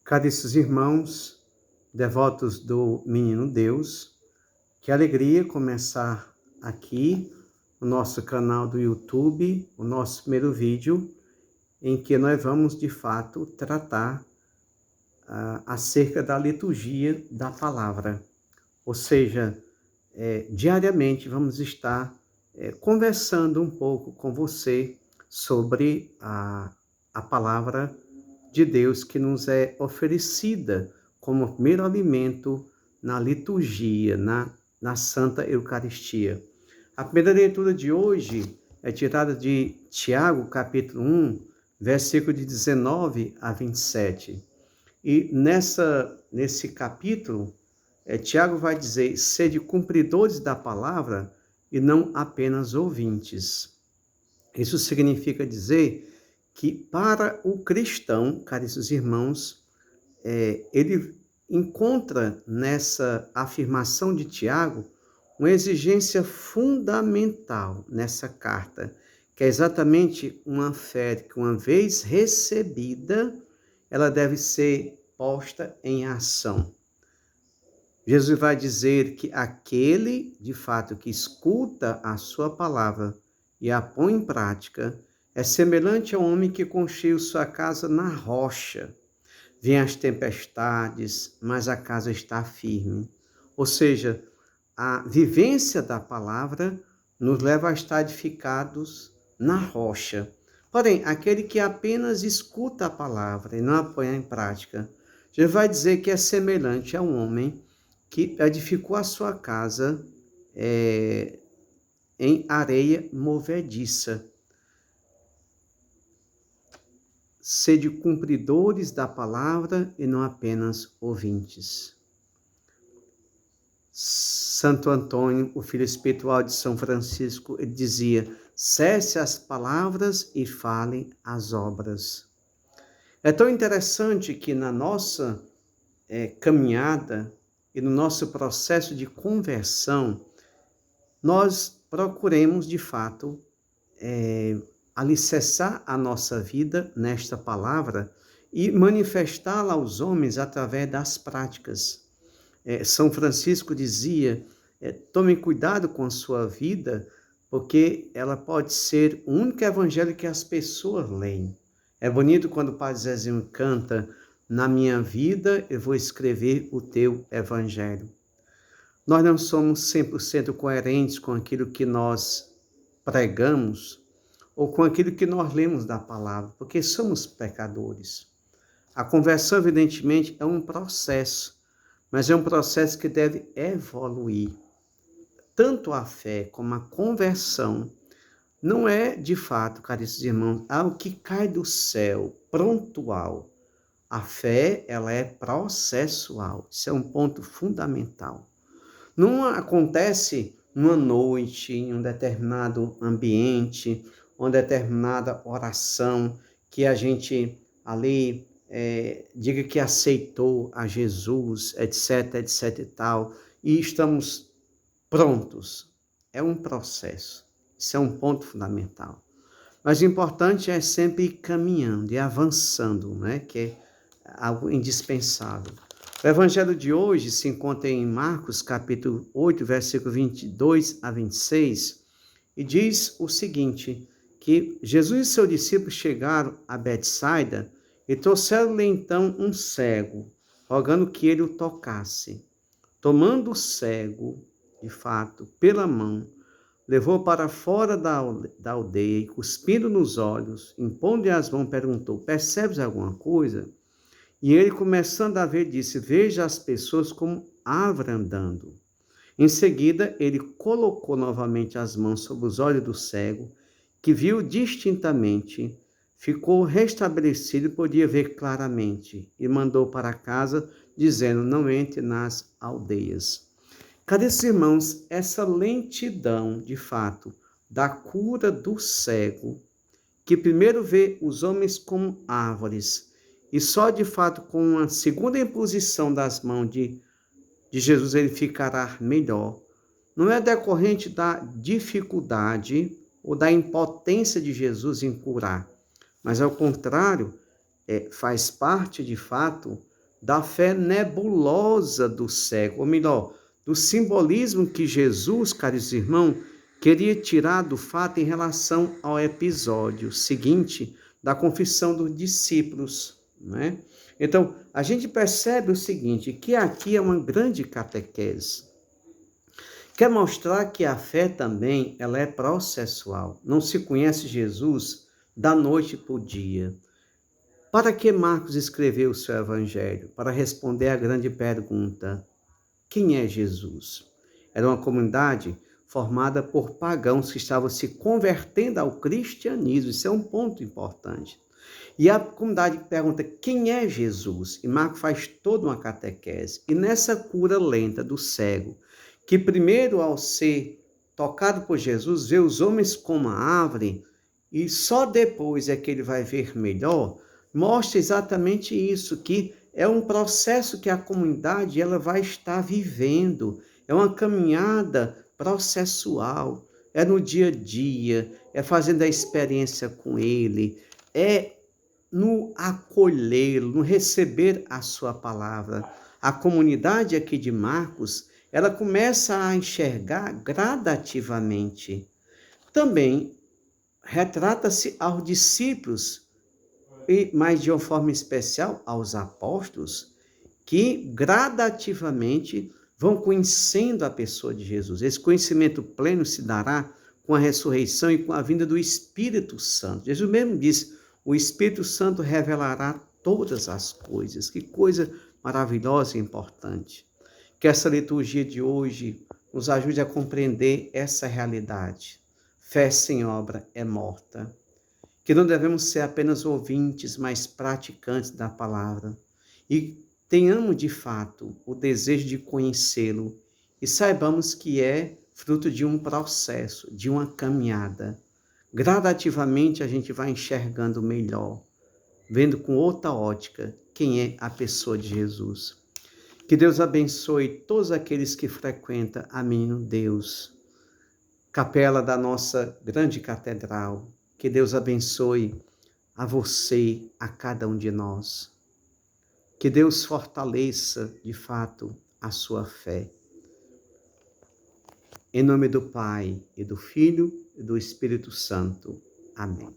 Caríssimos irmãos, devotos do Menino Deus, que alegria começar aqui o nosso canal do YouTube, o nosso primeiro vídeo, em que nós vamos de fato tratar acerca da liturgia da palavra. Ou seja, diariamente vamos estar conversando um pouco com você sobre a palavra de Deus que nos é oferecida como primeiro alimento na liturgia, na Santa Eucaristia. A primeira leitura de hoje é tirada de Tiago, capítulo 1, versículo de 19 a 27. E nesse capítulo, Tiago vai dizer: sede cumpridores da palavra e não apenas ouvintes. Isso significa dizer que para o cristão, caríssimos irmãos, ele encontra nessa afirmação de Tiago uma exigência fundamental nessa carta, que é exatamente uma fé que, uma vez recebida, ela deve ser posta em ação. Jesus vai dizer que aquele, de fato, que escuta a sua palavra e a põe em prática, é semelhante ao homem que construiu sua casa na rocha. Vêm as tempestades, mas a casa está firme. Ou seja, a vivência da palavra nos leva a estar edificados na rocha. Porém, aquele que apenas escuta a palavra e não a põe em prática, já vai dizer que é semelhante a um homem que edificou a sua casa em areia movediça. Sede cumpridores da palavra e não apenas ouvintes. Santo Antônio, o filho espiritual de São Francisco, ele dizia: cesse as palavras e falem as obras. É tão interessante que na nossa caminhada e no nosso processo de conversão, nós procuremos, de fato, alicerçar a nossa vida nesta palavra e manifestá-la aos homens através das práticas. São Francisco dizia: tome cuidado com a sua vida, porque ela pode ser o único evangelho que as pessoas leem. É bonito quando o Padre Zezinho canta: na minha vida eu vou escrever o teu evangelho. Nós não somos 100% coerentes com aquilo que nós pregamos ou com aquilo que nós lemos da palavra, porque somos pecadores. A conversão, evidentemente, é um processo, mas é um processo que deve evoluir. Tanto a fé como a conversão não é, de fato, caríssimos irmãos, algo que cai do céu, prontual. A fé, ela é processual. Isso é um ponto fundamental. Não acontece numa noite, em um determinado ambiente, uma determinada oração, que a gente ali diga que aceitou a Jesus, etc, etc e tal, e estamos prontos. É um processo. Isso é um ponto fundamental. Mas o importante é sempre ir caminhando e avançando, né? Que é algo indispensável. O evangelho de hoje se encontra em Marcos, capítulo 8, versículo 22 a 26, e diz o seguinte, que Jesus e seus discípulos chegaram a Betsaida e trouxeram-lhe então um cego, rogando que ele o tocasse. Tomando o cego, de fato, pela mão, levou para fora da aldeia e, cuspindo nos olhos, impondo-lhe as mãos, perguntou: percebes alguma coisa? E ele, começando a ver, disse: veja as pessoas como árvore andando. Em seguida, ele colocou novamente as mãos sobre os olhos do cego, que viu distintamente, ficou restabelecido e podia ver claramente, e mandou para casa, dizendo: não entre nas aldeias. Caríssimos irmãos, essa lentidão, de fato, da cura do cego, que primeiro vê os homens como árvores, e só de fato com a segunda imposição das mãos de Jesus ele ficará melhor, não é decorrente da dificuldade ou da impotência de Jesus em curar, mas ao contrário, faz parte de fato da fé nebulosa do cego, ou melhor, do simbolismo que Jesus, caros irmãos, queria tirar do fato em relação ao episódio seguinte da confissão dos discípulos, né? Então, a gente percebe o seguinte, que aqui é uma grande catequese. Quer mostrar que a fé também, ela é processual. Não se conhece Jesus da noite para o dia. Para que Marcos escreveu o seu evangelho? Para responder à grande pergunta: quem é Jesus? Era uma comunidade formada por pagãos que estavam se convertendo ao cristianismo. Isso é um ponto importante. E a comunidade pergunta: quem é Jesus? E Marcos faz toda uma catequese. E nessa cura lenta do cego, que primeiro, ao ser tocado por Jesus, vê os homens como a árvore, e só depois é que ele vai ver melhor, mostra exatamente isso, que é um processo que a comunidade ela vai estar vivendo. É uma caminhada processual, é no dia a dia, é fazendo a experiência com ele, é no acolhê-lo, no receber a sua palavra. A comunidade aqui de Marcos, ela começa a enxergar gradativamente. Também retrata-se aos discípulos, mas de uma forma especial aos apóstolos, que gradativamente vão conhecendo a pessoa de Jesus. Esse conhecimento pleno se dará com a ressurreição e com a vinda do Espírito Santo. Jesus mesmo disse: o Espírito Santo revelará todas as coisas. Que coisa maravilhosa e importante. Que essa liturgia de hoje nos ajude a compreender essa realidade. Fé sem obra é morta. Que não devemos ser apenas ouvintes, mas praticantes da palavra. E tenhamos, de fato, o desejo de conhecê-lo e saibamos que é fruto de um processo, de uma caminhada. Gradativamente a gente vai enxergando melhor, vendo com outra ótica quem é a pessoa de Jesus. Que Deus abençoe todos aqueles que frequentam a Menino Deus, capela da nossa grande catedral. Que Deus abençoe a você, a cada um de nós. Que Deus fortaleça, de fato, a sua fé. Em nome do Pai, e do Filho, e do Espírito Santo. Amém.